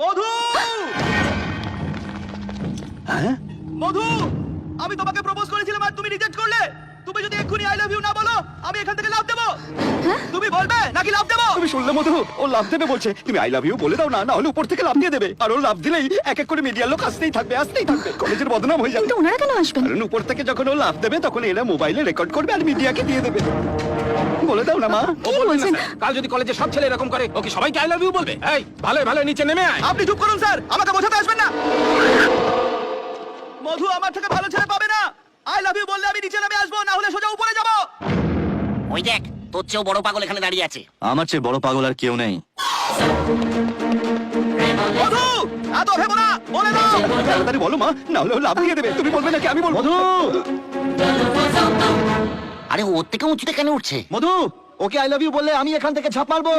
মধু! মধু, আমি তোমাকে প্রপোজ করেছিলাম আর তুমি রিজেক্ট করলে। তুমি যদি এক্ষুনি আই লাভ ইউ না বলো, আমি এখান থেকে লাফ দেবো। তুমি বলবে নাকি লাফ দেবো? তুমি শুনলে মধু, ও লাভ দেবে বলছে। তুমি আই লাভ ইউ বলে দাও না, না হলে উপর থেকে লাভ দিয়ে দেবে। আর ও লাভ দিলেই এক এক করে মিডিয়ার লোক আসতেই থাকবে। কলেজের বদনাম হয়ে যাবে। কিন্তু ওনারা কেন আসবেন? কারণ উপর থেকে যখন ও লাভ দেবে তখন এরা মোবাইলে রেকর্ড করবে আর মিডিয়াকে দিয়ে দেবে। বলে দাও না মা। কি বলছেন? কাল যদি কলেজে সব ছেলে এরকম করে, ও কি সবাইকে আই লাভ ইউ বলবে? এই ভালো ভালো নিচে নেমে আয়। আপনি চুপ করুন স্যার, আমাকে বোঝাতে আসবেন না। মধু আমার থেকে ভালো ছেলে পাবে না। আই লাভ ইউ বললে আমি নিচে নেমে আসবো, না হলে সোজা উপরে যাব। ওই দেখ, তোর চেয়েও বড় পাগল এখানে দাঁড়িয়ে আছে। আমার চেয়ে বড় পাগল আর কেউ নেই। মধু, এত ভেবো না, বলে দাও। তাড়াতাড়ি বলো মা, না হলে ও লাভ দিয়ে দেবে। তুমি বলবে নাকি আমি বলবো? মধু, আরে ওর থেকে উঁচুতে কেন উঠছে? মধু, ওকে আই লাভ ইউ বললে আমি এখান থেকে ঝাঁপ মারবো।